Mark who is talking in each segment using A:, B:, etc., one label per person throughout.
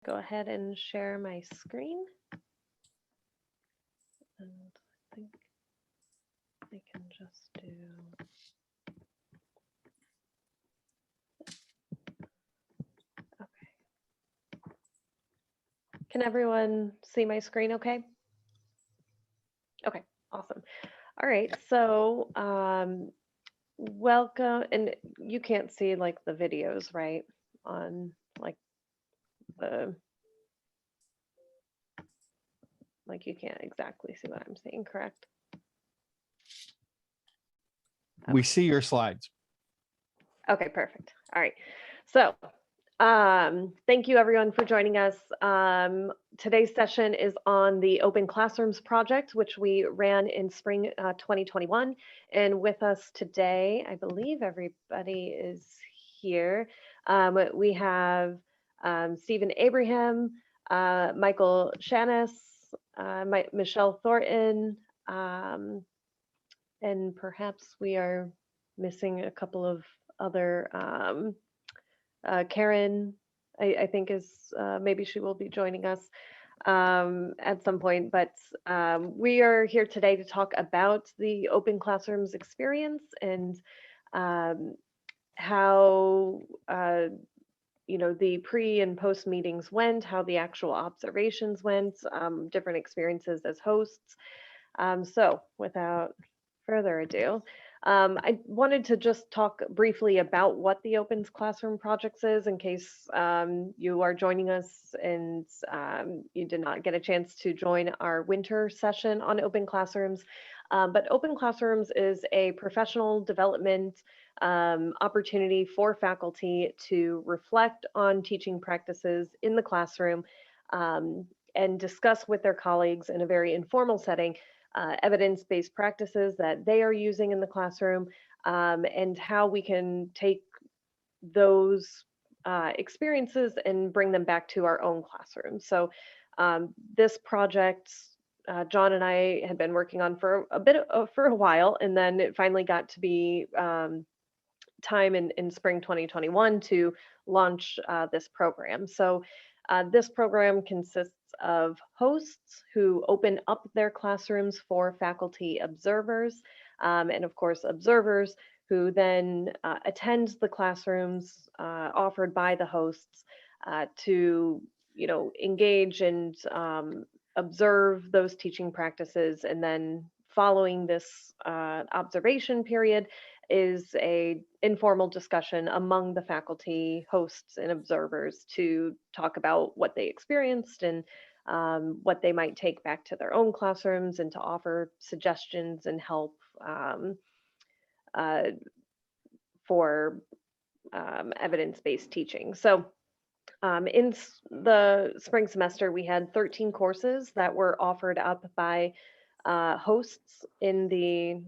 A: go ahead and share my screen. And I think I can just do. Okay. Can everyone see my screen okay? Okay, awesome. All right, so welcome, and you can't see like the videos, right? On like the, like you can't exactly see what I'm saying, correct?
B: We see your slides.
A: Okay, perfect. All right. So thank you everyone for joining us. Today's session is on the Open Classrooms project, which we ran in spring 2021. And with us today, I believe everybody is here. We have Stephen Abraham, Michael Shanis, Michelle Thornton, and perhaps we are missing a couple of other, Karen, I think is, maybe she will be joining us at some point, but we are here today to talk about the Open Classrooms experience and how, the pre and post meetings went, how the actual observations went, different experiences as hosts. So without further ado, I wanted to just talk briefly about what the Open Classroom Projects is in case you are joining us and you did not get a chance to join our winter session on Open Classrooms. But Open Classrooms is a professional development opportunity for faculty to reflect on teaching practices in the classroom and discuss with their colleagues in a very informal setting evidence-based practices that they are using in the classroom, and how we can take those experiences and bring them back to our own classroom. So this project, John and I had been working on for for a while, and then it finally got to be time in spring 2021 to launch this program. So this program consists of hosts who open up their classrooms for faculty observers, and of course observers who then attend the classrooms offered by the hosts to engage and observe those teaching practices, and then following this observation period is a informal discussion among the faculty, hosts, and observers to talk about what they experienced and what they might take back to their own classrooms, and to offer suggestions and help uh, for evidence-based teaching. So in the spring semester, we had 13 courses that were offered up by hosts in the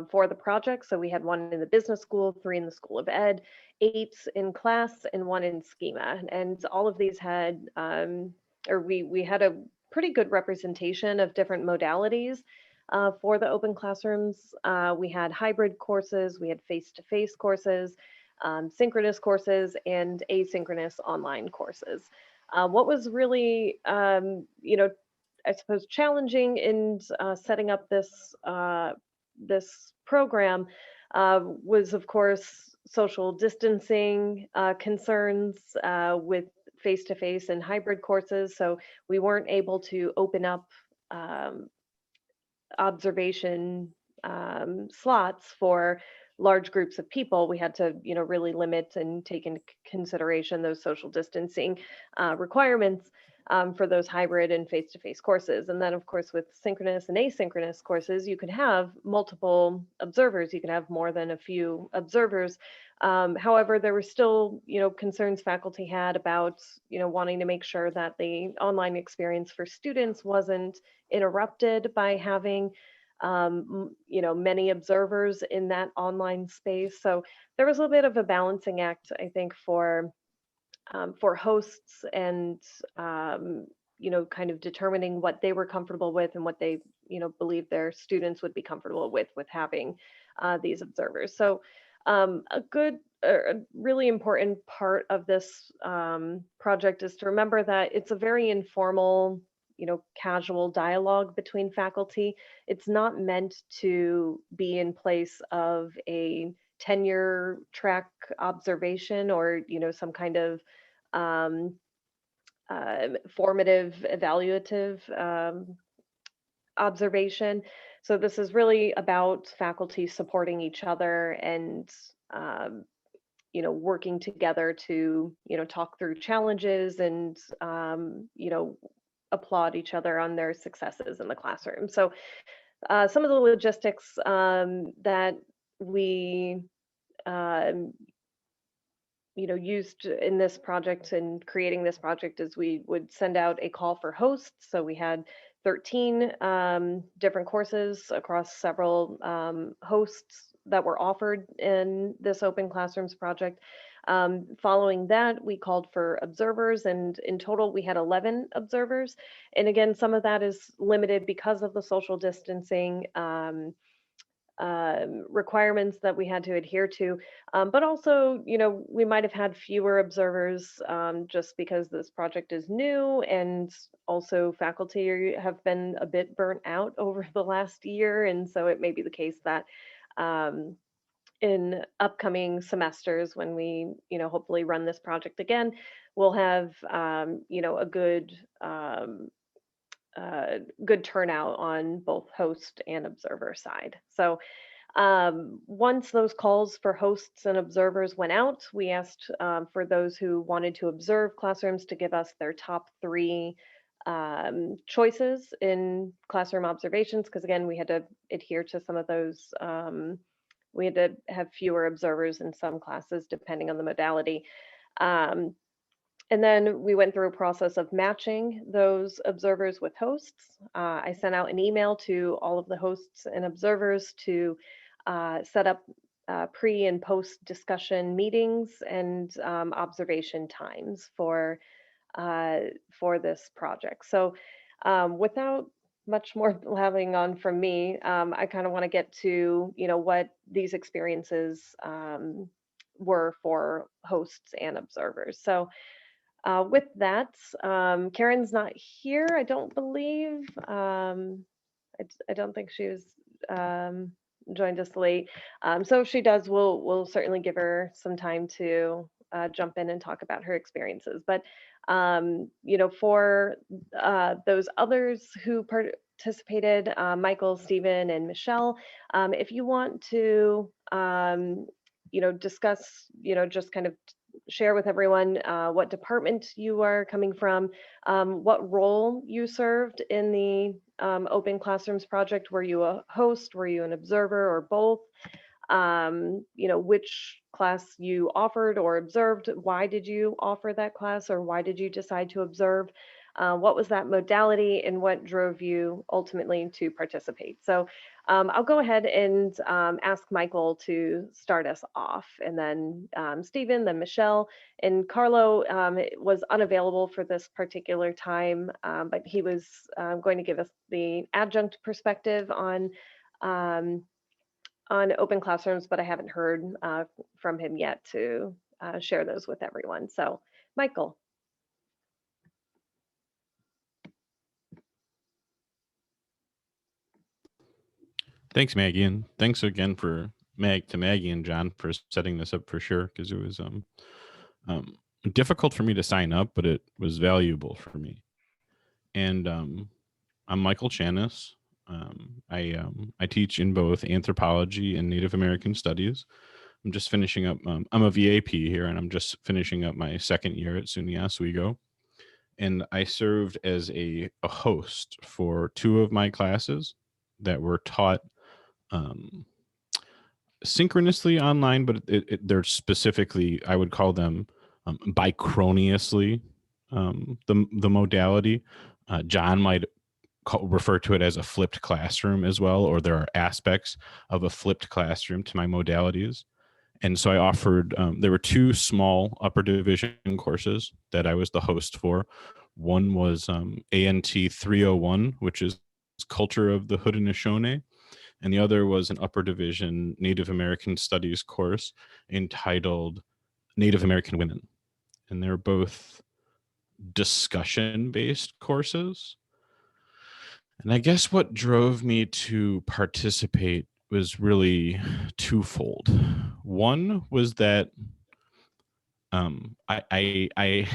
A: for the project. So we had one in the business school, 3 in the School of Ed, 8 in class, and 1 in schema. And all of these had, or we had a pretty good representation of different modalities for the Open Classrooms. We had hybrid courses, we had face-to-face courses, synchronous courses, and asynchronous online courses. What was really, I suppose, challenging in setting up this program was, of course, social distancing concerns with face-to-face and hybrid courses. So we weren't able to open up observation slots for large groups of people. We had to, really limit and take into consideration those social distancing requirements for those hybrid and face-to-face courses. And then, of course, with synchronous and asynchronous courses, you could have multiple observers. You can have more than a few observers. However, there were still, concerns faculty had about, wanting to make sure that the online experience for students wasn't interrupted by having many observers in that online space. So there was a little bit of a balancing act, I think, for hosts and kind of determining what they were comfortable with and what they believe their students would be comfortable with having these observers. So A really important part of this project is to remember that it's a very informal, casual dialogue between faculty. It's not meant to be in place of a tenure track observation or, some kind of um, formative evaluative observation. So this is really about faculty supporting each other and um, working together to talk through challenges and applaud each other on their successes in the classroom. So some of the logistics that we um, used in this project and creating this project is we would send out a call for hosts. So we had 13 different courses across several hosts that were offered in this open classrooms project. Following that, we called for observers, and in total, we had 11 observers. And again, some of that is limited because of the social distancing requirements that we had to adhere to. But also, we might have had fewer observers just because this project is new, and also faculty have been a bit burnt out over the last year. And so it may be the case that um, in upcoming semesters, when we, hopefully run this project again, we'll have, a good turnout on both host and observer side. So once those calls for hosts and observers went out, we asked for those who wanted to observe classrooms to give us their top three choices in classroom observations, because again, we had to adhere to some of those. We had to have fewer observers in some classes depending on the modality. Um, and then we went through a process of matching those observers with hosts. I sent out an email to all of the hosts and observers to set up pre and post discussion meetings and observation times for this project. So without much more blabbing on from me, I kind of want to get to what these experiences were for hosts and observers. So with that, Karen's not here, I don't believe. I don't think she was joined us late. So if she does, we'll certainly give her some time to jump in and talk about her experiences. But for those others who participated, Michael, Stephen, and Michelle, if you want to, discuss, just kind of share with everyone what department you are coming from, what role you served in the Open Classrooms project. Were you a host? Were you an observer, or both? Which class you offered or observed? Why did you offer that class, or why did you decide to observe? What was that modality, and what drove you ultimately to participate? So I'll go ahead and ask Michael to start us off, and then Stephen, then Michelle, and Carlo was unavailable for this particular time, but he was going to give us the adjunct perspective um, on open classrooms, but I haven't heard from him yet to share those with everyone. So Michael.
B: Thanks, Maggie, and thanks again to Maggie and John for setting this up for sure, because it was difficult for me to sign up, but it was valuable for me. And I'm Michael Chanis. I teach in both anthropology and Native American studies. I'm just finishing up. I'm a VAP here, and I'm just finishing up my second year at SUNY Oswego. And I served as a host for two of my classes that were taught synchronously online, but they're specifically, I would call them bicroniously, the modality. John might refer to it as a flipped classroom as well, or there are aspects of a flipped classroom to my modalities. And so I offered, there were two small upper division courses that I was the host for. One was ANT 301, which is Culture of the Haudenosaunee. and the other was an upper division Native American Studies course entitled Native American Women. And they're both discussion-based courses. And I guess what drove me to participate was really twofold. One was that I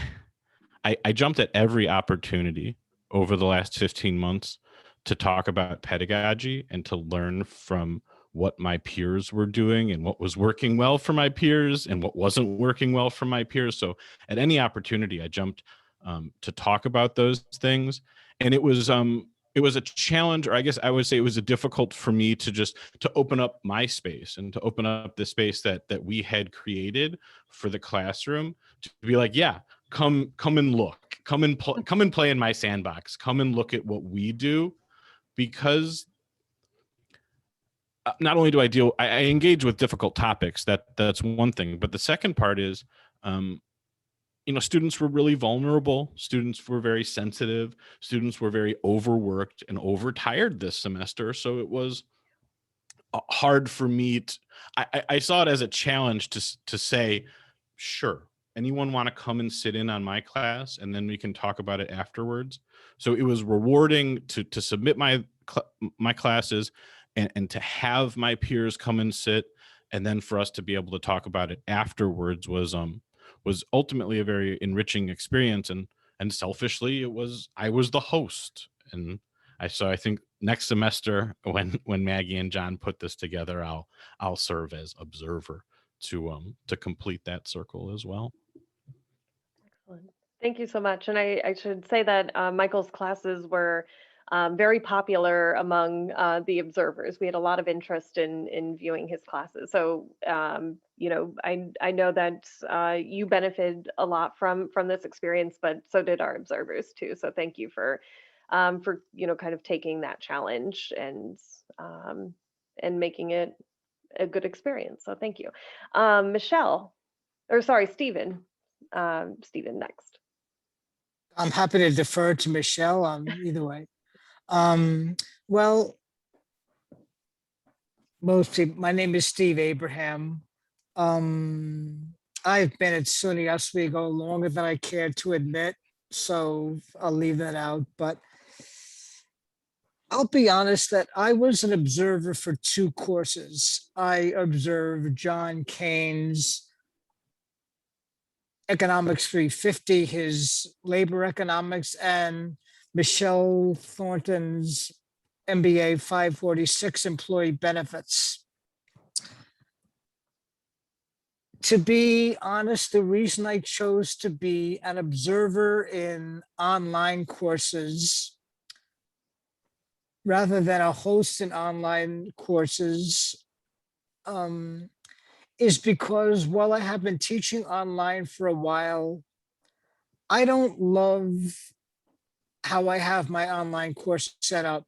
B: jumped at every opportunity over the last 15 months to talk about pedagogy and to learn from what my peers were doing and what was working well for my peers and what wasn't working well for my peers. So at any opportunity, I jumped to talk about those things. And it was a challenge, or I guess I would say it was a difficult for me to open up my space and to open up the space that we had created for the classroom to be like, yeah, come and look, come and play in my sandbox, come and look at what we do. Because not only do I engage with difficult topics, that's one thing, but the second part is, students were really vulnerable. Students were very sensitive. Students were very overworked and overtired this semester. So it was hard for me I saw it as a challenge to say, sure, anyone want to come and sit in on my class and then we can talk about it afterwards. So it was rewarding to submit my classes and to have my peers come and sit, and then for us to be able to talk about it afterwards was ultimately a very enriching experience. And selfishly, I was the host. And I think next semester when Maggie and John put this together, I'll serve as observer to complete that circle as well.
A: Excellent. Thank you so much. And I should say that Michael's classes were very popular among the observers. We had a lot of interest in viewing his classes. So, I know that you benefited a lot from this experience, but so did our observers too. So thank you for kind of taking that challenge and making it a good experience. So thank you. Michelle, or sorry, Stephen. Stephen next.
C: I'm happy to defer to Michelle on either way. Well, mostly, my name is Steve Abraham. I've been at SUNY Oswego longer than I care to admit, so I'll leave that out. But I'll be honest that I was an observer for two courses. I observed John Kane's Economics 350, his labor economics, and Michelle Thornton's MBA 546, employee benefits. To be honest, the reason I chose to be an observer in online courses rather than a host in online courses is because while I have been teaching online for a while, I don't love how I have my online course set up.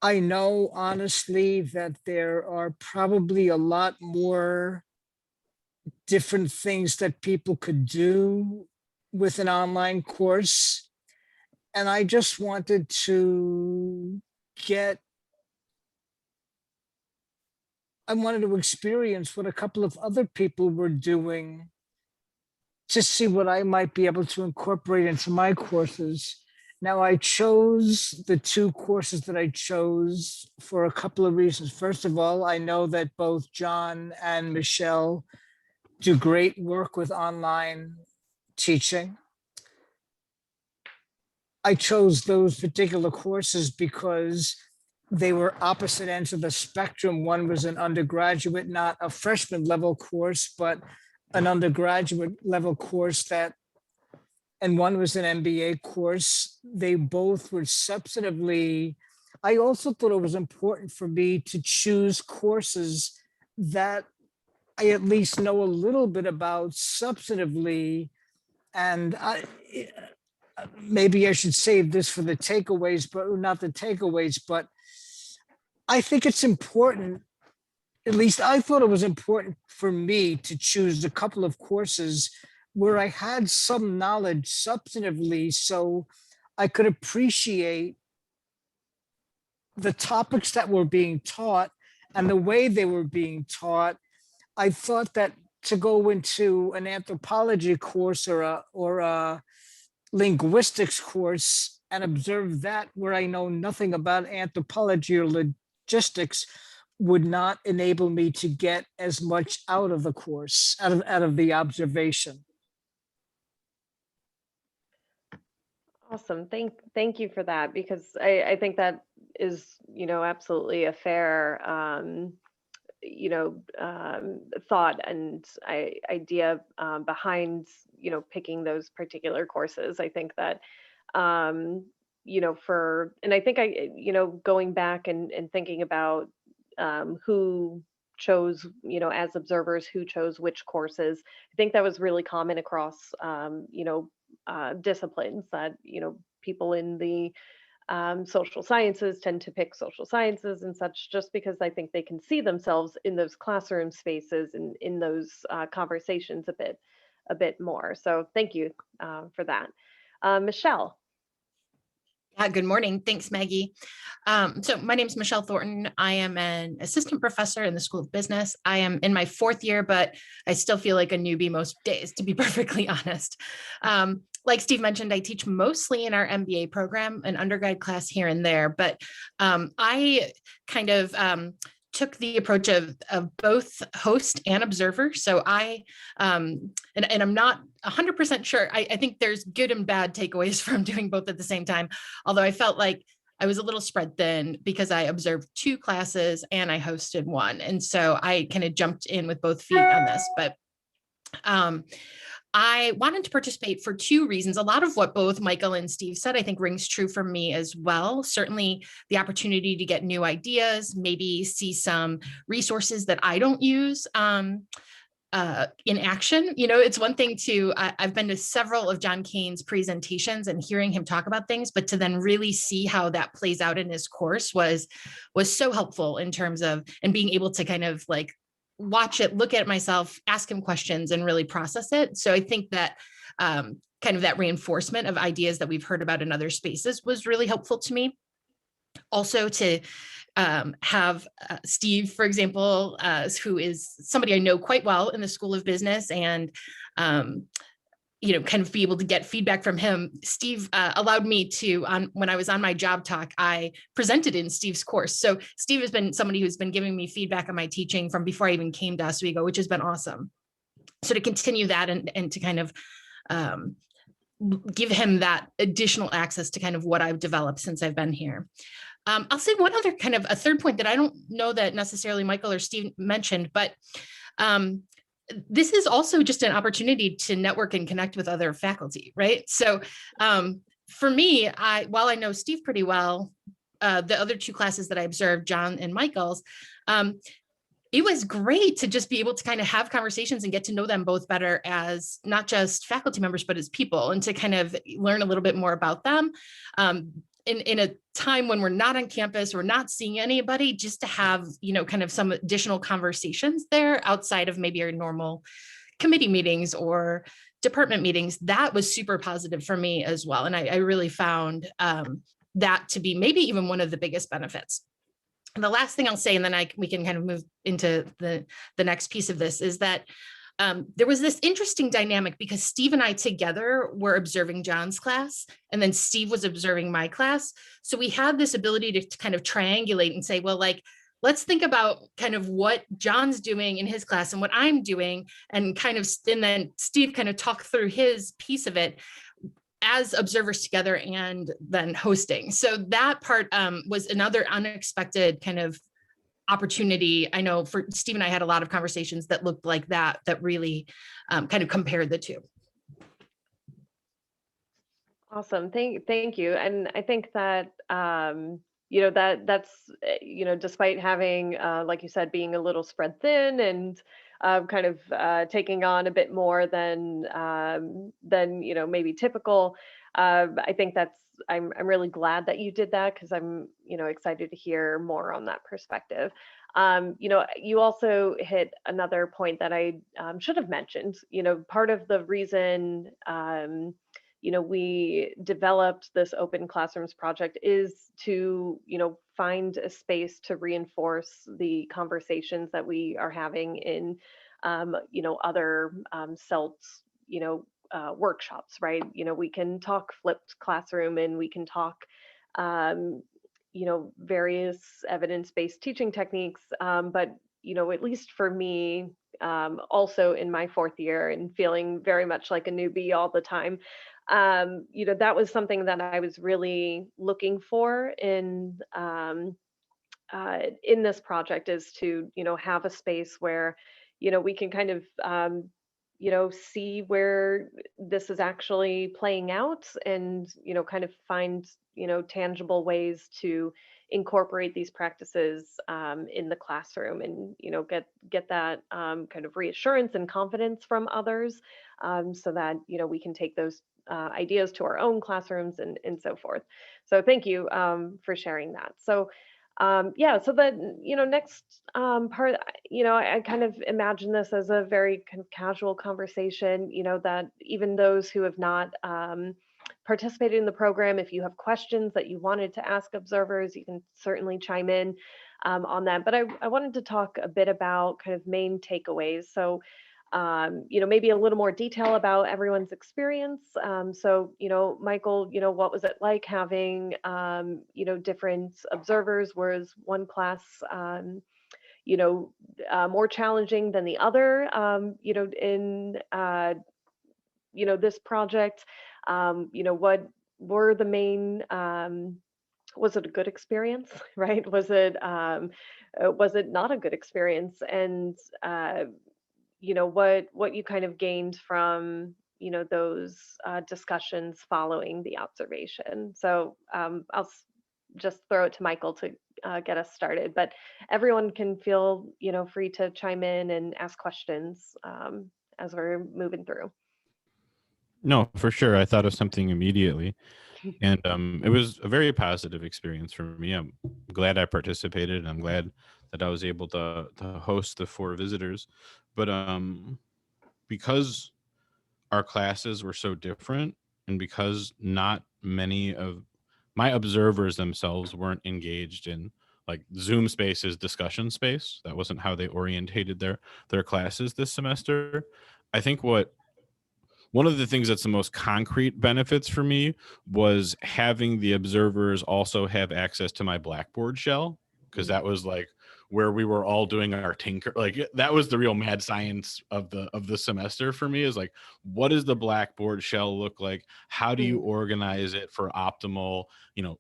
C: I know honestly that there are probably a lot more different things that people could do with an online course. And I just wanted to experience what a couple of other people were doing to see what I might be able to incorporate into my courses. Now, I chose the two courses that I chose for a couple of reasons. First of all, I know that both John and Michelle do great work with online teaching. I chose those particular courses because they were opposite ends of the spectrum. One was an undergraduate, not a freshman level course, but an undergraduate level course and one was an MBA course. They both were substantively, I also thought it was important for me to choose courses that I at least know a little bit about substantively. And maybe I should save this for the takeaways, but not the takeaways, but I think it's important, at least I thought it was important for me to choose a couple of courses where I had some knowledge substantively so I could appreciate the topics that were being taught and the way they were being taught, I thought that to go into an anthropology course or a linguistics course and observe that where I know nothing about anthropology or logistics would not enable me to get as much out of the course, out of the observation.
A: Awesome. Thank you for that, because I think that is, absolutely a fair, thought and idea behind, picking those particular courses. I think that, and I think going back and thinking about who chose, as observers, who chose which courses. I think that was really common across, disciplines, that, people in the social sciences tend to pick social sciences and such, just because I think they can see themselves in those classroom spaces and in those conversations a bit more. So thank you for that. Michelle.
D: Yeah, good morning. Thanks, Maggie. So my name is Michelle Thornton. I am an assistant professor in the School of Business. I am in my 4th year, but I still feel like a newbie most days, to be perfectly honest. Like Steve mentioned, I teach mostly in our MBA program, an undergrad class here and there, but I kind of took the approach of both host and observer. So I, and I'm not 100% sure, I think there's good and bad takeaways from doing both at the same time. Although I felt like I was a little spread thin because I observed 2 classes and I hosted 1. And so I kind of jumped in with both feet on this, but I wanted to participate for 2 reasons. A lot of what both Michael and Steve said, I think rings true for me as well. Certainly the opportunity to get new ideas, maybe see some resources that I don't use in action. It's one thing to, I've been to several of John Kane's presentations and hearing him talk about things, but to then really see how that plays out in his course was so helpful in terms of, and being able to kind of like watch it, look at it myself, ask him questions and really process it. So I think that kind of that reinforcement of ideas that we've heard about in other spaces was really helpful to me. Also to have Steve, for example, who is somebody I know quite well in the School of Business, and kind of be able to get feedback from him. Steve allowed me to, when I was on my job talk, I presented in Steve's course. So Steve has been somebody who's been giving me feedback on my teaching from before I even came to Oswego, which has been awesome. So to continue that and to kind of give him that additional access to kind of what I've developed since I've been here. I'll say one other kind of a third point that I don't know that necessarily Michael or Steve mentioned, but this is also just an opportunity to network and connect with other faculty, right? So for me, while I know Steve pretty well, the other 2 classes that I observed, John and Michael's, it was great to just be able to kind of have conversations and get to know them both better as not just faculty members, but as people, and to kind of learn a little bit more about them. In a time when we're not on campus, we're not seeing anybody, just to have, kind of some additional conversations there outside of maybe our normal committee meetings or department meetings, that was super positive for me as well. And I really found that to be maybe even one of the biggest benefits. And the last thing I'll say, and then we can kind of move into the next piece of this, is that there was this interesting dynamic because Steve and I together were observing John's class, and then Steve was observing my class. So we had this ability to kind of triangulate and say, well, like, let's think about kind of what John's doing in his class and what I'm doing, and then Steve kind of talked through his piece of it as observers together and then hosting. So that part was another unexpected kind of opportunity. I know for Steve and I had a lot of conversations that looked like that really kind of compared the 2.
A: Awesome. Thank you. And I think that, that's, despite having, like you said, being a little spread thin and kind of taking on a bit more than maybe typical. I think I'm really glad that you did that, because I'm, excited to hear more on that perspective. You also hit another point that I should have mentioned. Part of the reason we developed this open classrooms project is to, find a space to reinforce the conversations that we are having in, other CELTS, workshops, right? We can talk flipped classroom and we can talk, um, various evidence-based teaching techniques. But, at least for me, also in my fourth year and feeling very much like a newbie all the time, that was something that I was really looking for in this project, is to, have a space where, we can kind of, see where this is actually playing out and, kind of find, tangible ways to incorporate these practices in the classroom and, get that kind of reassurance and confidence from others, so that, we can take those ideas to our own classrooms and so forth. So thank you for sharing that. So yeah, so the next part, I kind of imagine this as a very kind of casual conversation, that even those who have not participated in the program, if you have questions that you wanted to ask observers, you can certainly chime in on that. But I wanted to talk a bit about kind of main takeaways. So maybe a little more detail about everyone's experience. So, Michael, what was it like having, different observers? Was one class, more challenging than the other, in, this project? What were the main, was it a good experience, right? Was it not a good experience? And, what you kind of gained from, those discussions following the observation. So I'll just throw it to Michael to get us started, but everyone can feel, free to chime in and ask questions as we're moving through.
B: No, for sure. I thought of something immediately. And it was a very positive experience for me. I'm glad I participated, and I'm glad that I was able to host the 4 visitors. But because our classes were so different, and because not many of my observers themselves weren't engaged in like Zoom spaces, discussion space, that wasn't how they orientated their classes this semester. I think one of the things that's the most concrete benefits for me was having the observers also have access to my Blackboard shell, because that was like where we were all doing our tinker. Like that was the real mad science of the semester for me, is like, what does the Blackboard shell look like? How do you organize it for optimal,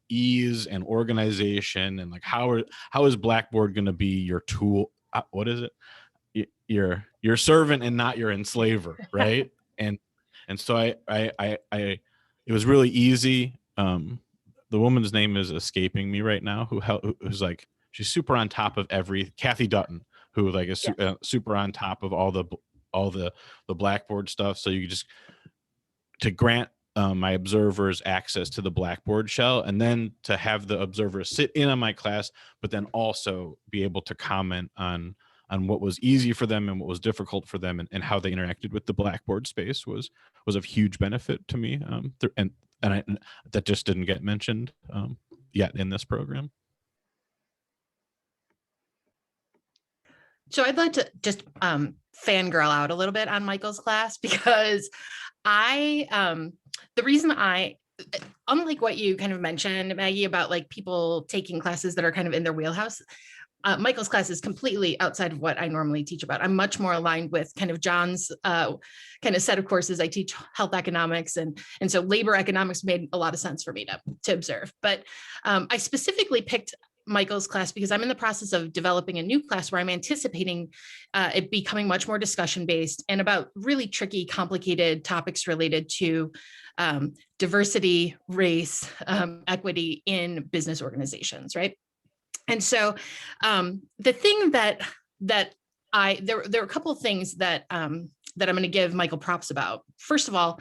B: ease and organization? And like, how is Blackboard going to be your tool? What is it? Your servant and not your enslaver, right? And so it was really easy. The woman's name is escaping me right now, who's like, she's super on top of Kathy Dutton, who like is super on top of all the Blackboard stuff. So you just, to grant my observers access to the Blackboard shell, and then to have the observers sit in on my class, but then also be able to comment on what was easy for them and what was difficult for them, and how they interacted with the Blackboard space was of huge benefit to me. And that just didn't get mentioned yet in this program.
D: So I'd like to just fangirl out a little bit on Michael's class, because the reason unlike what you kind of mentioned, Maggie, about like people taking classes that are kind of in their wheelhouse, Michael's class is completely outside of what I normally teach about. I'm much more aligned with kind of John's kind of set of courses. I teach health economics, and so labor economics made a lot of sense for me to observe. But I specifically picked Michael's class because I'm in the process of developing a new class where I'm anticipating it becoming much more discussion based and about really tricky, complicated topics related to diversity, race, equity in business organizations, right? And so the thing there are a couple of things that I'm going to give Michael props about. First of all,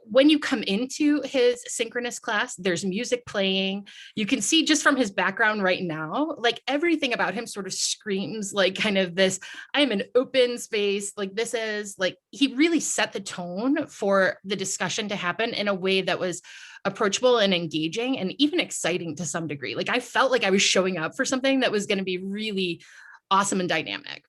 D: when you come into his synchronous class, there's music playing. You can see just from his background right now, like everything about him sort of screams like kind of this, I am an open space. Like this is like, he really set the tone for the discussion to happen in a way that was approachable and engaging and even exciting to some degree. Like I felt like I was showing up for something that was going to be really awesome and dynamic.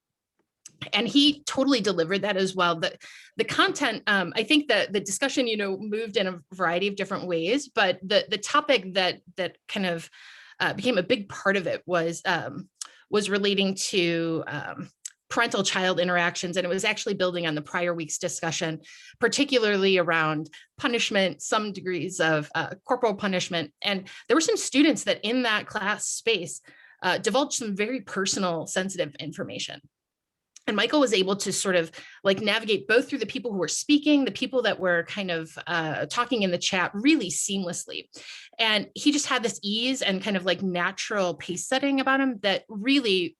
D: And he totally delivered that as well. The content, I think that the discussion, moved in a variety of different ways, but the topic that kind of became a big part of it was relating to parental-child interactions. And it was actually building on the prior week's discussion, particularly around punishment, some degrees of corporal punishment. And there were some students that in that class space divulged some very personal, sensitive information. And Michael was able to sort of like navigate both through the people who were speaking, the people that were kind of talking in the chat really seamlessly. And he just had this ease and kind of like natural pace setting about him that really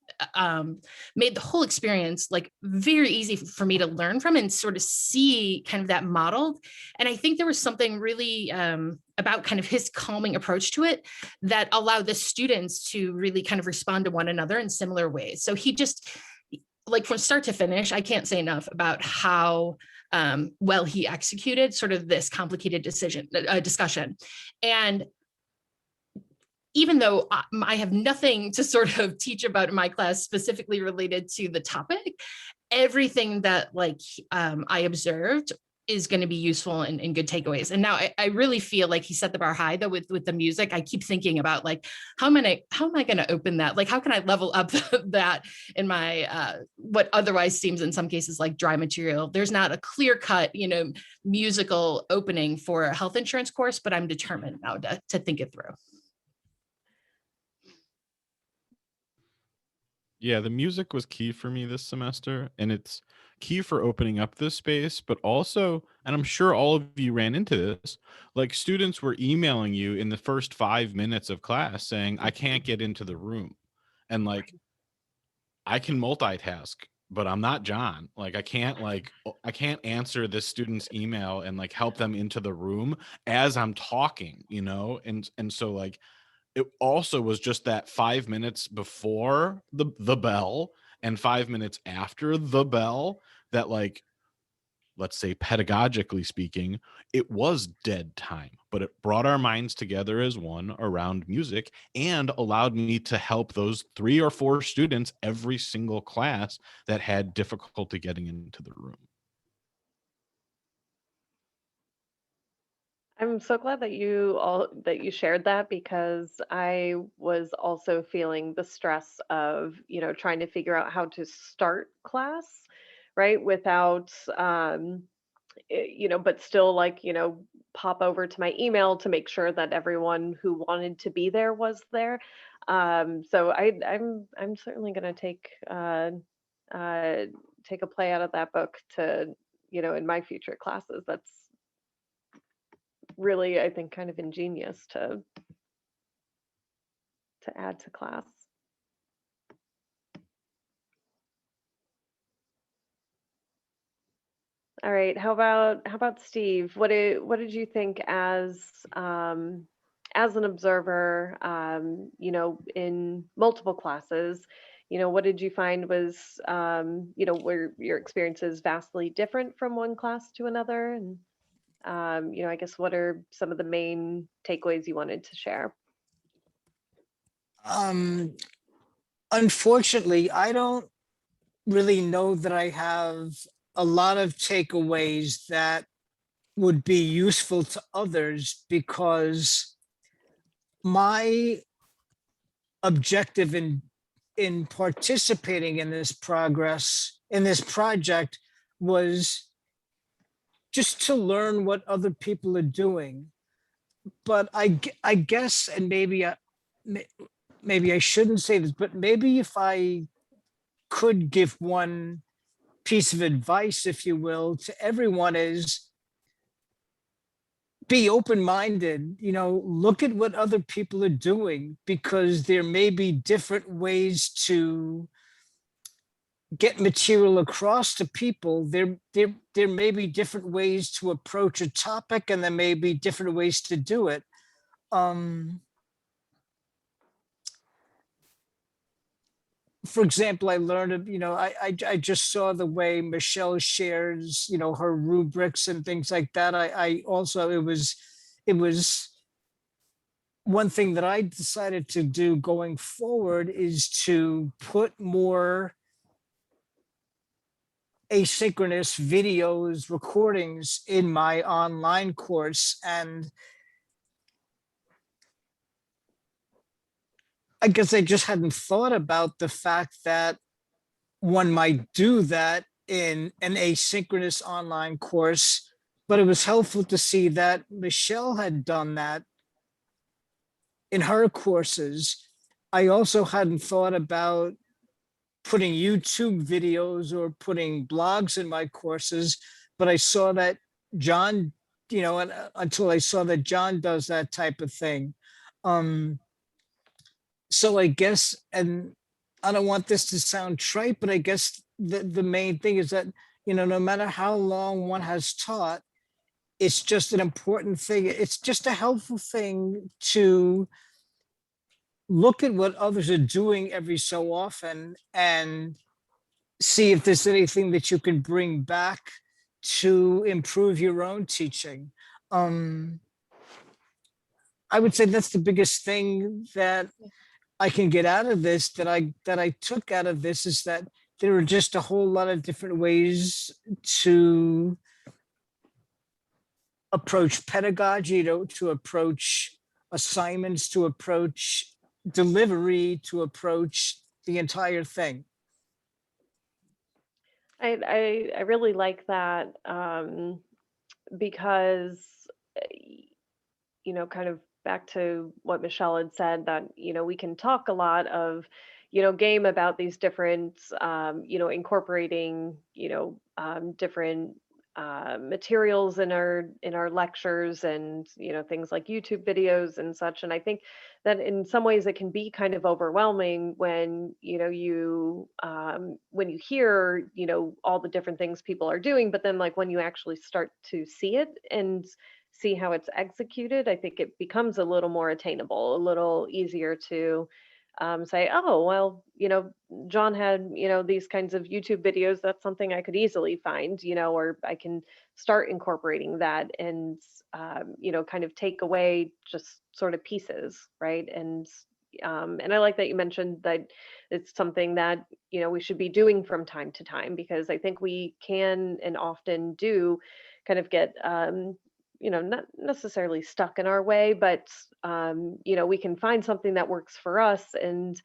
D: made the whole experience like very easy for me to learn from and sort of see kind of that modeled. And I think there was something really about kind of his calming approach to it that allowed the students to really kind of respond to one another in similar ways. So he just, like from start to finish, I can't say enough about how well he executed sort of this complicated discussion. And even though I have nothing to sort of teach about in my class specifically related to the topic, everything that like I observed is going to be useful and good takeaways. And now I really feel like he set the bar high though with the music. I keep thinking about like, how am I going to open that? Like, how can I level up that in my, what otherwise seems in some cases like dry material? There's not a clear cut, musical opening for a health insurance course, but I'm determined now to think it through.
B: Yeah, the music was key for me this semester, and it's key for opening up this space, but also, and I'm sure all of you ran into this, like students were emailing you in the first 5 minutes of class saying, I can't get into the room. And like, I can multitask, but I'm not John. Like, I can't answer this student's email and like help them into the room as I'm talking, And so like, it also was just that 5 minutes before the bell and 5 minutes after the bell that, like, let's say pedagogically speaking, it was dead time, but it brought our minds together as one around music and allowed me to help those 3 or 4 students every single class that had difficulty getting into the room.
A: I'm so glad that you shared that, because I was also feeling the stress of, trying to figure out how to start class, right? Without, but still like, pop over to my email to make sure that everyone who wanted to be there was there. So I'm certainly going to take a play out of that book to, in my future classes. That's really, I think, kind of ingenious to add to class. All right, how about Steve? What did you think as an observer, in multiple classes? What did you find was, were your experiences vastly different from one class to another? And I guess what are some of the main takeaways you wanted to share?
C: Unfortunately, I don't really know that I have a lot of takeaways that would be useful to others, because my objective in participating in this project was just to learn what other people are doing. But I guess, and maybe I shouldn't say this, but maybe if I could give one piece of advice, if you will, to everyone, is be open-minded, look at what other people are doing, because there may be different ways to get material across to people, there may be different ways to approach a topic, and there may be different ways to do it. For example, I learned, I just saw the way Michelle shares, her rubrics and things like that. I also, it was one thing that I decided to do going forward is to put more asynchronous videos, recordings in my online course. And I guess I just hadn't thought about the fact that one might do that in an asynchronous online course, but it was helpful to see that Michelle had done that in her courses. I also hadn't thought about putting YouTube videos or putting blogs in my courses, but I saw that John, until I saw that John does that type of thing. So I guess, and I don't want this to sound trite, but I guess the main thing is that, no matter how long one has taught, it's just an important thing. It's just a helpful thing to look at what others are doing every so often and see if there's anything that you can bring back to improve your own teaching. I would say that's the biggest thing that I can get out of this, that I took out of this, is that there are just a whole lot of different ways to approach pedagogy, to approach assignments, to approach delivery, to approach the entire thing.
A: I really like that, because, kind of back to what Michelle had said, that, we can talk a lot of, game about these different, incorporating, different materials in our lectures, and things like YouTube videos and such. And I think that in some ways it can be kind of overwhelming when when you hear all the different things people are doing, but then like when you actually start to see it and see how it's executed, I think it becomes a little more attainable, a little easier to say, oh, well, John had, these kinds of YouTube videos. That's something I could easily find, or I can start incorporating that and, kind of take away just sort of pieces, right? And I like that you mentioned that it's something that, we should be doing from time to time, because I think we can and often do kind of get, not necessarily stuck in our way, but, we can find something that works for us. And,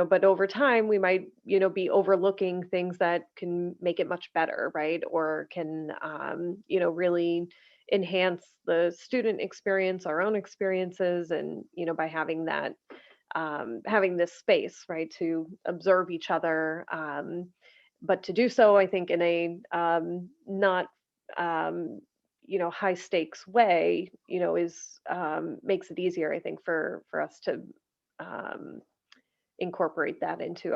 A: but over time we might, be overlooking things that can make it much better, right? Or can, really enhance the student experience, our own experiences. And, by having that, having this space, right, to observe each other. But to do so, I think in a not, high stakes way, is makes it easier, I think, for us to incorporate that into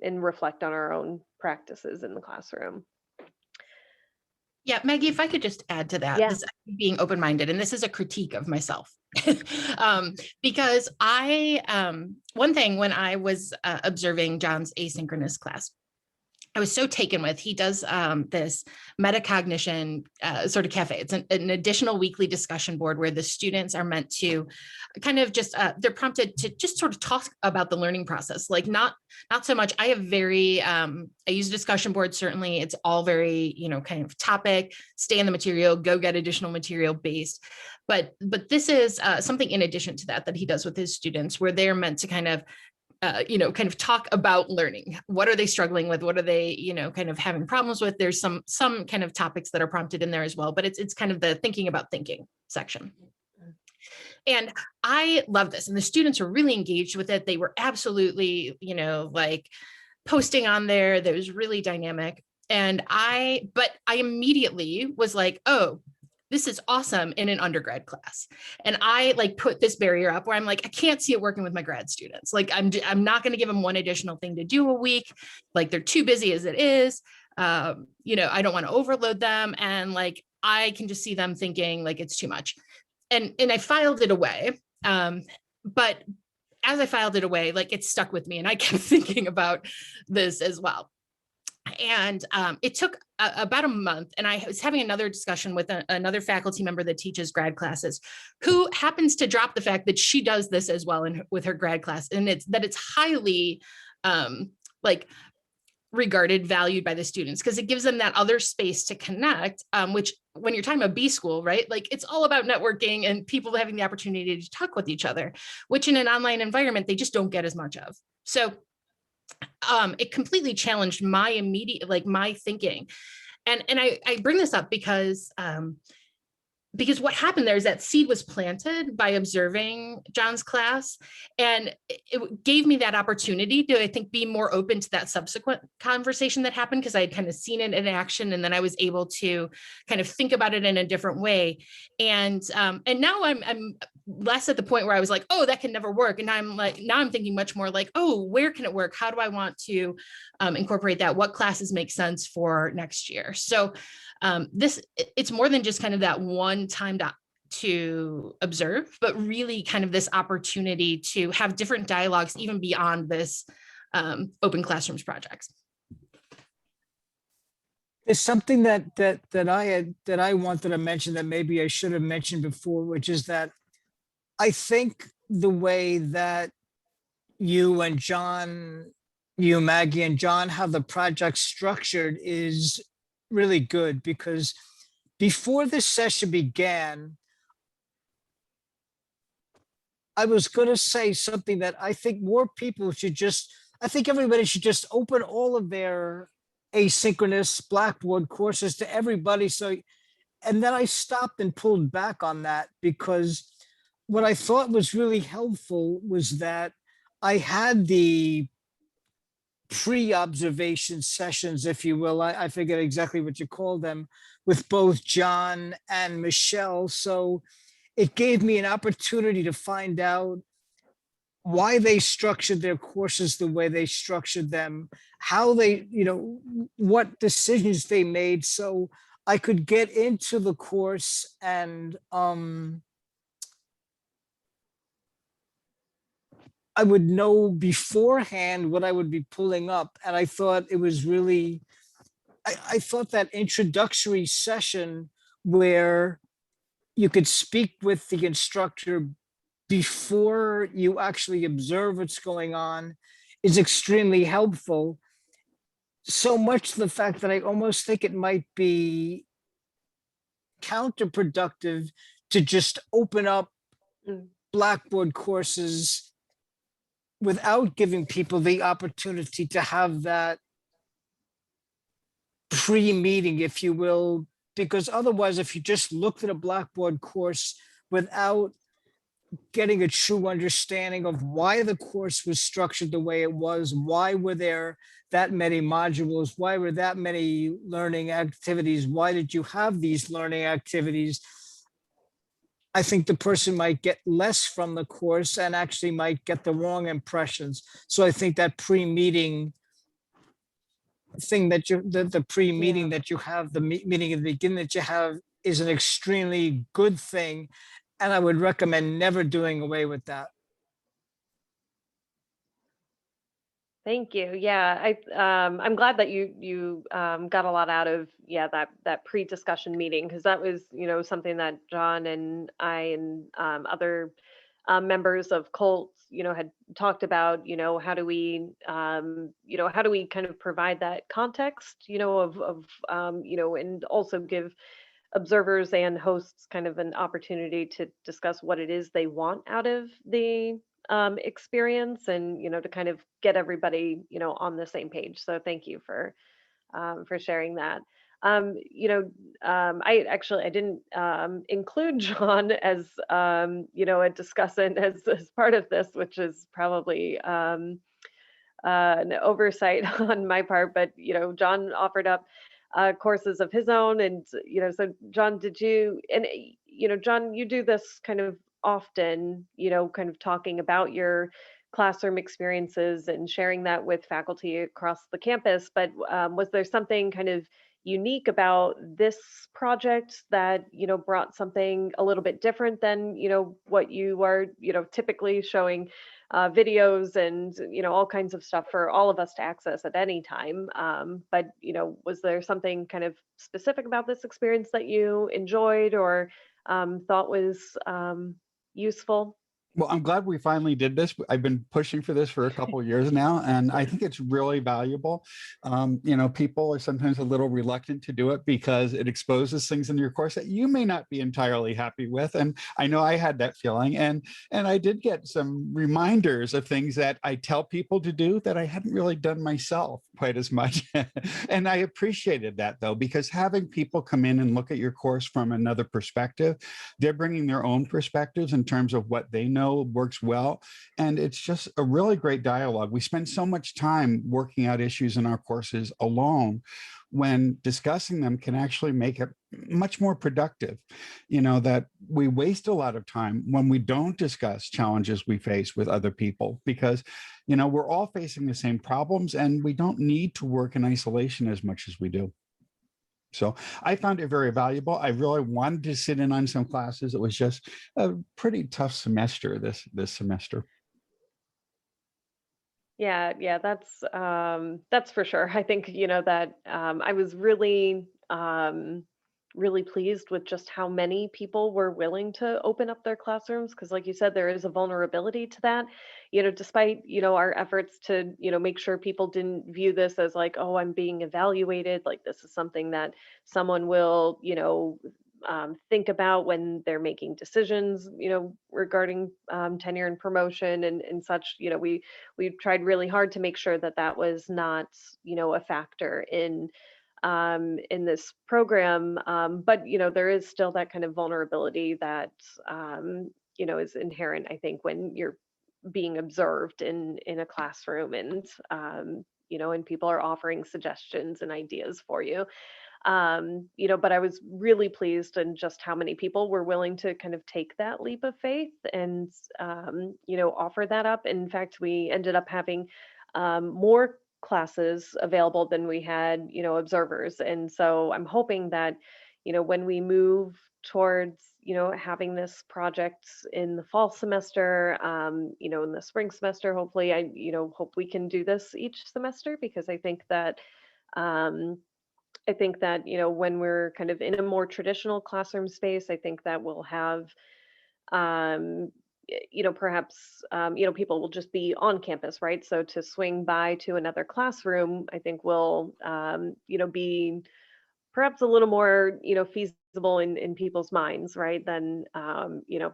A: and reflect on our own practices in the classroom.
D: Yeah, Maggie, if I could just add to that,
A: Yeah.
D: this being open-minded, and this is a critique of myself, because one thing when I was observing John's asynchronous class, I was so taken with, he does this metacognition sort of cafe. It's an additional weekly discussion board where the students are meant to kind of just, they're prompted to just sort of talk about the learning process. Like not so much, I have I use a discussion board, certainly it's all very, kind of topic, stay in the material, go get additional material based. But this is something in addition to that he does with his students, where they're meant to kind of kind of talk about learning. What are they struggling with? What are they, kind of having problems with? There's some kind of topics that are prompted in there as well, but it's kind of the thinking about thinking section. And I love this. And the students were really engaged with it. They were absolutely, like posting on there. That was really dynamic. But I immediately was like, oh, this is awesome in an undergrad class. And I like put this barrier up where I'm like, I can't see it working with my grad students. Like I'm not going to give them one additional thing to do a week. Like they're too busy as it is. You know, I don't want to overload them. And like, I can just see them thinking like it's too much. And I filed it away. But as I filed it away, like it stuck with me and I kept thinking about this as well. And it took about a month, and I was having another discussion with another faculty member that teaches grad classes, who happens to drop the fact that she does this as well with her grad class, and it's highly like regarded, valued by the students, because it gives them that other space to connect, which when you're talking about B school, right? Like it's all about networking and people having the opportunity to talk with each other, which in an online environment, they just don't get as much of. So it completely challenged my immediate, like my thinking. And I bring this up because what happened there is that seed was planted by observing John's class, and it gave me that opportunity to, I think, be more open to that subsequent conversation that happened, because I had kind of seen it in action, and then I was able to kind of think about it in a different way. And now I'm less at the point where I was like, oh, that can never work. And now I'm thinking much more like, oh, where can it work? How do I want to incorporate that? What classes make sense for next year? So it's more than just kind of that one time to observe, but really kind of this opportunity to have different dialogues even beyond this open classrooms projects.
C: There's something that I wanted to mention that maybe I should have mentioned before, which is that I think the way that you and John, you, Maggie, and John have the project structured is really good, because before this session began, I was going to say something that I think more people should I think everybody should just open all of their asynchronous Blackboard courses to everybody. So, and then I stopped and pulled back on that, because what I thought was really helpful was that I had the pre-observation sessions, if you will. I forget exactly what you call them, with both John and Michelle. So it gave me an opportunity to find out why they structured their courses the way they structured them, how they, what decisions they made. So I could get into the course and I would know beforehand what I would be pulling up. And I thought it was really, I thought that introductory session where you could speak with the instructor before you actually observe what's going on is extremely helpful. So much the fact that I almost think it might be counterproductive to just open up Blackboard courses without giving people the opportunity to have that pre-meeting, if you will, because otherwise, if you just looked at a Blackboard course without getting a true understanding of why the course was structured the way it was, why were there that many modules, why were that many learning activities, why did you have these learning activities, I think the person might get less from the course and actually might get the wrong impressions. So I think that pre-meeting thing that the pre-meeting that you have, the meeting at the beginning that you have, is an extremely good thing. And I would recommend never doing away with that.
A: Thank you. Yeah, I'm glad that you got a lot out of that pre-discussion meeting, because that was something that John and I and other members of Colt had talked about. How do we kind of provide that context of and also give observers and hosts kind of an opportunity to discuss what it is they want out of the experience, and to kind of get everybody on the same page. So thank you for sharing that. I didn't include John as a discussant as part of this, which is probably an oversight on my part, but John offered up courses of his own. And, so John, did you, and, John, you do this kind of often, kind of talking about your classroom experiences and sharing that with faculty across the campus. But was there something kind of unique about this project that, brought something a little bit different than, what you are, typically showing videos and, all kinds of stuff for all of us to access at any time. But, was there something kind of specific about this experience that you enjoyed or thought was useful?
E: Well, I'm glad we finally did this. I've been pushing for this for a couple of years now, and I think it's really valuable. People are sometimes a little reluctant to do it because it exposes things in your course that you may not be entirely happy with. And I know I had that feeling, and I did get some reminders of things that I tell people to do that I hadn't really done myself quite as much. And I appreciated that, though, because having people come in and look at your course from another perspective, they're bringing their own perspectives in terms of what they know works well. And it's just a really great dialogue. We spend so much time working out issues in our courses alone, when discussing them can actually make it much more productive. That we waste a lot of time when we don't discuss challenges we face with other people, because we're all facing the same problems and we don't need to work in isolation as much as we do. So I found it very valuable. I really wanted to sit in on some classes. It was just a pretty tough semester this semester.
A: Yeah, that's for sure. I think, that I was really really pleased with just how many people were willing to open up their classrooms, because like you said, there is a vulnerability to that. Despite, our efforts to, make sure people didn't view this as like, oh, I'm being evaluated, like this is something that someone will, think about when they're making decisions, regarding tenure and promotion and such. We tried really hard to make sure that that was not, a factor in this program. But there is still that kind of vulnerability that is inherent, I think, when you're being observed in a classroom and and people are offering suggestions and ideas for you. But I was really pleased in just how many people were willing to kind of take that leap of faith and offer that up. In fact, we ended up having more classes available than we had, observers. And so I'm hoping that, when we move towards, having this project in the fall semester, in the spring semester, hopefully hope we can do this each semester, because I think that, when we're kind of in a more traditional classroom space, I think that we'll have perhaps, people will just be on campus, right? So to swing by to another classroom, I think will, be perhaps a little more, feasible in people's minds, right? Than,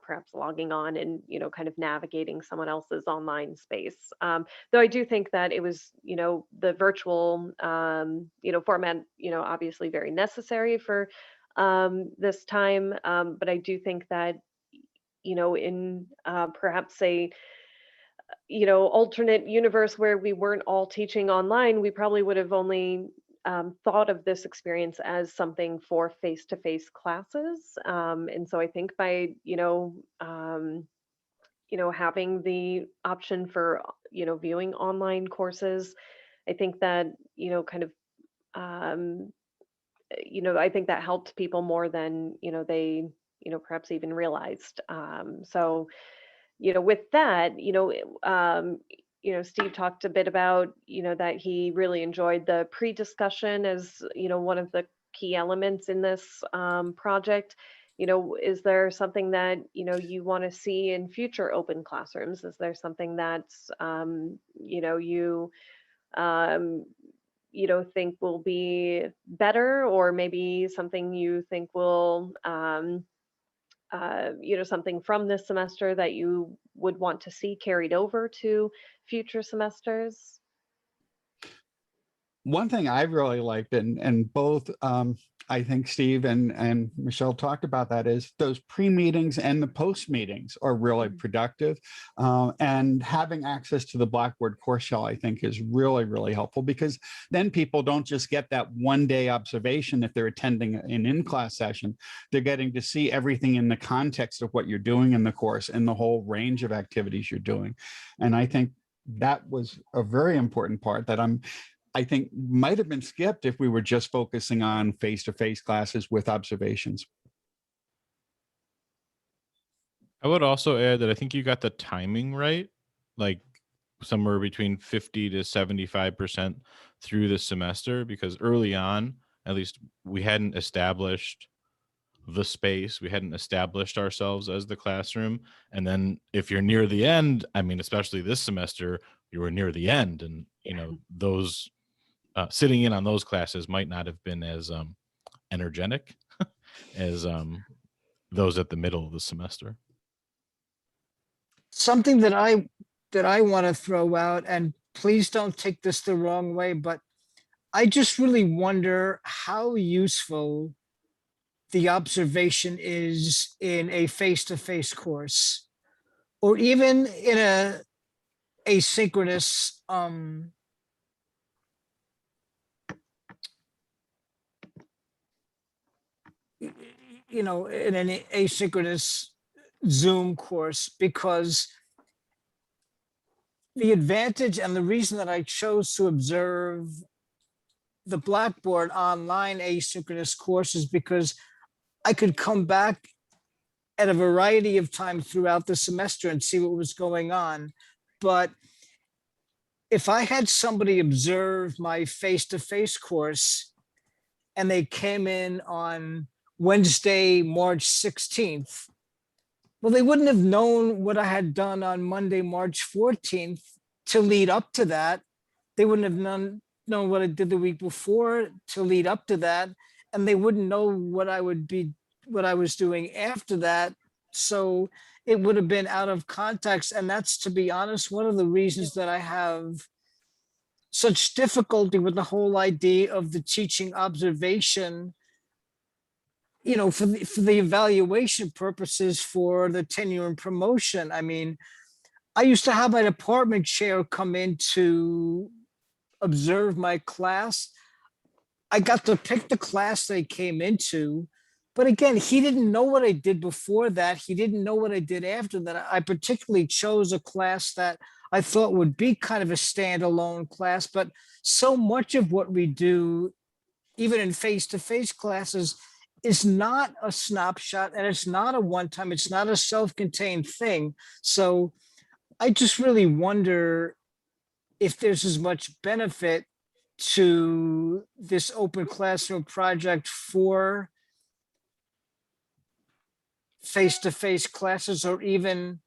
A: perhaps logging on and, kind of navigating someone else's online space. Though I do think that it was, the virtual, format, obviously very necessary for this time. But I do think that, in perhaps a alternate universe where we weren't all teaching online, we probably would have only thought of this experience as something for face-to-face classes. And so I think by having the option for viewing online courses, I think that kind of I think that helped people more than they perhaps even realized. So with that, Steve talked a bit about, that he really enjoyed the pre-discussion as, one of the key elements in this project. Is there something that, you want to see in future open classrooms? Is there something that's, um, think will be better, or maybe something you think will, something from this semester that you would want to see carried over to future semesters?
E: One thing I really liked, and both I think Steve and Michelle talked about that, is those pre-meetings and the post-meetings are really productive. And having access to the Blackboard course shell, I think, is really, really helpful, because then people don't just get that one-day observation if they're attending an in-class session. They're getting to see everything in the context of what you're doing in the course and the whole range of activities you're doing. And I think that was a very important part that I think might have been skipped if we were just focusing on face-to-face classes with observations.
B: I would also add that I think you got the timing right, like somewhere between 50 to 75% through the semester, because early on, at least, we hadn't established the space, we hadn't established ourselves as the classroom. And then if you're near the end, I mean, especially this semester, you were near the end, and those sitting in on those classes might not have been as energetic as those at the middle of the semester.
C: Something that I want to throw out, and please don't take this the wrong way, but I just really wonder how useful the observation is in a face-to-face course, or even in a asynchronous in an asynchronous Zoom course, because the advantage and the reason that I chose to observe the Blackboard online asynchronous course is because I could come back at a variety of times throughout the semester and see what was going on. But if I had somebody observe my face-to-face course and they came in on Wednesday, March 16th, well, they wouldn't have known what I had done on Monday, March 14th to lead up to that. They wouldn't have known what I did the week before to lead up to that. And they wouldn't know what I was doing after that. So it would have been out of context. And that's, to be honest, one of the reasons that I have such difficulty with the whole idea of the teaching observation, for the evaluation purposes for the tenure and promotion. I mean, I used to have my department chair come in to observe my class. I got to pick the class they came into, but again, he didn't know what I did before that. He didn't know what I did after that. I particularly chose a class that I thought would be kind of a standalone class, but so much of what we do, even in face-to-face classes, is not a snapshot, and it's not a one-time, it's not a self-contained thing. So I just really wonder if there's as much benefit to this open classroom project for face-to-face classes, or even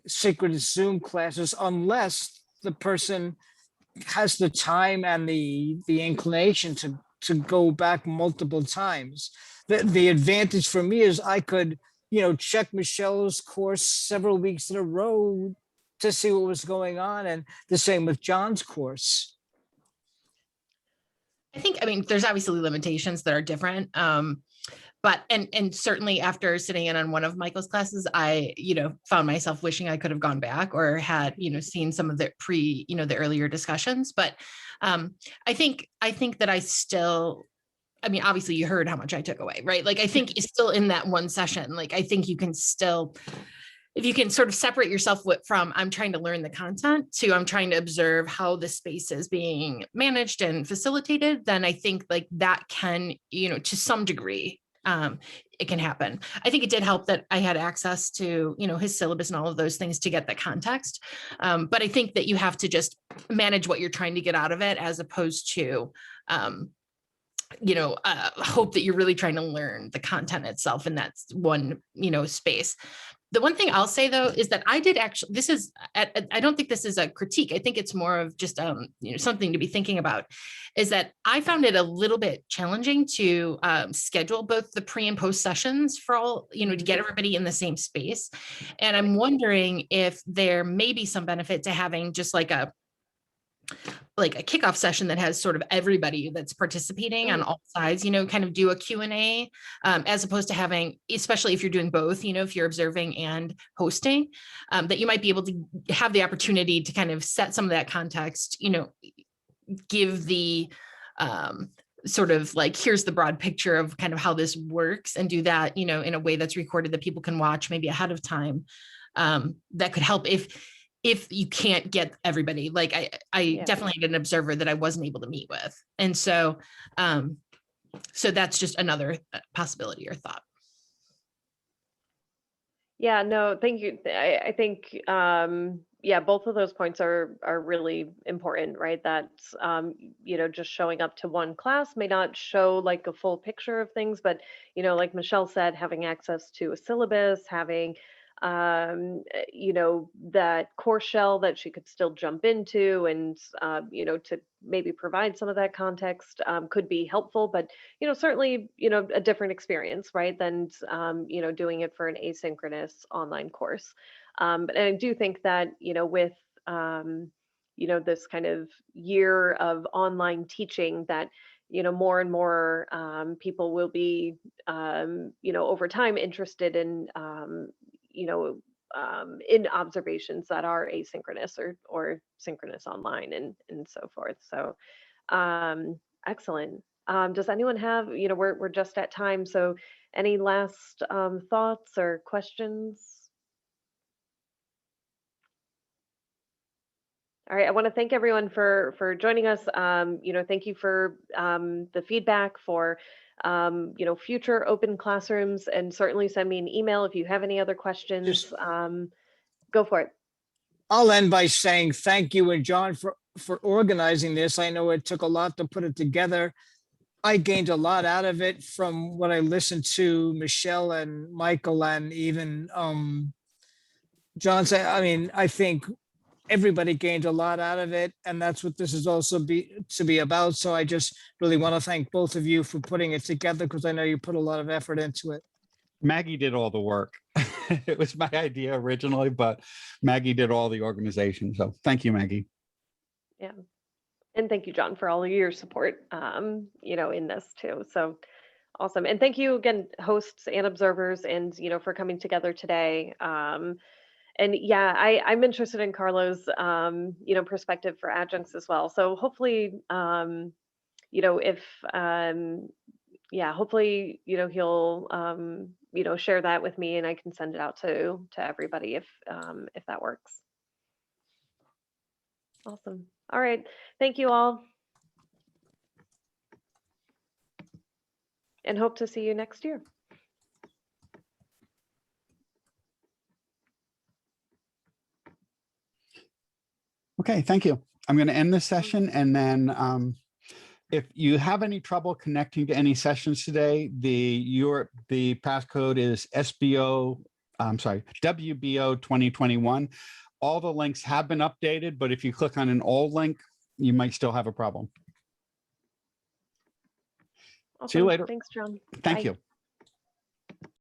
C: synchronous Zoom classes, unless the person has the time and the inclination to go back multiple times. The advantage for me is I could, check Michelle's course several weeks in a row to see what was going on, and the same with John's course.
D: I mean, there's obviously limitations that are different. But certainly after sitting in on one of Michael's classes, I, found myself wishing I could have gone back or had, seen some of the the earlier discussions. But I think that I still, I mean, obviously you heard how much I took away, right? Like, I think it's still in that one session. Like, I think you can still, if you can sort of separate yourself from I'm trying to learn the content to I'm trying to observe how the space is being managed and facilitated, then I think like that can, to some degree, it can happen. I think it did help that I had access to, his syllabus and all of those things to get the context. But I think that you have to just manage what you're trying to get out of it, as opposed to, hope that you're really trying to learn the content itself in that one, space. The one thing I'll say, though, is that I did actually, I don't think this is a critique. I think it's more of just, something to be thinking about, is that I found it a little bit challenging to schedule both the pre and post sessions for all, to get everybody in the same space. And I'm wondering if there may be some benefit to having just like a like a kickoff session that has sort of everybody that's participating on all sides, kind of do a Q&A, as opposed to having, especially if you're doing both, if you're observing and hosting, that you might be able to have the opportunity to kind of set some of that context, give the sort of like, here's the broad picture of kind of how this works, and do that, in a way that's recorded that people can watch maybe ahead of time. That could help if you can't get everybody. Like I definitely had an observer that I wasn't able to meet with. And so, so that's just another possibility or thought.
A: Yeah, no, thank you. I think, yeah, both of those points are really important, right? That, just showing up to one class may not show like a full picture of things, but, like Michelle said, having access to a syllabus, having, that course shell that she could still jump into, and, to maybe provide some of that context, could be helpful, but, certainly, a different experience, right? Than, doing it for an asynchronous online course. But I do think that, with, this kind of year of online teaching, that, more and more people will be, over time interested in observations that are asynchronous or synchronous online, and so forth. So, excellent. Does anyone have, we're just at time, so any last thoughts or questions? All right, I want to thank everyone for joining us. Thank you for the feedback, for future open classrooms, and certainly send me an email if you have any other questions. Go for it.
C: I'll end by saying thank you, and John, for organizing this. I know it took a lot to put it together. I gained a lot out of it from what I listened to Michelle and Michael, and even John say. I mean, I think everybody gained a lot out of it, and that's what this is also to be about. So I just really want to thank both of you for putting it together, because I know you put a lot of effort into it.
E: Maggie did all the work. It was my idea originally, but Maggie did all the organization. So thank you, Maggie.
A: Yeah. And thank you, John, for all of your support, in this too. So awesome. And thank you again, hosts and observers, and, for coming together today. And yeah, I'm interested in Carlo's, perspective for adjuncts as well. So hopefully, if, hopefully, he'll, share that with me, and I can send it out to everybody if that works. Awesome. All right. Thank you all. And hope to see you next year.
E: Okay, thank you. I'm going to end this session, and then if you have any trouble connecting to any sessions today, the passcode is WBO 2021. All the links have been updated, but if you click on an old link, you might still have a problem.
A: Awesome.
E: See you later.
A: Thanks, John.
E: Thank
A: Bye.
E: you.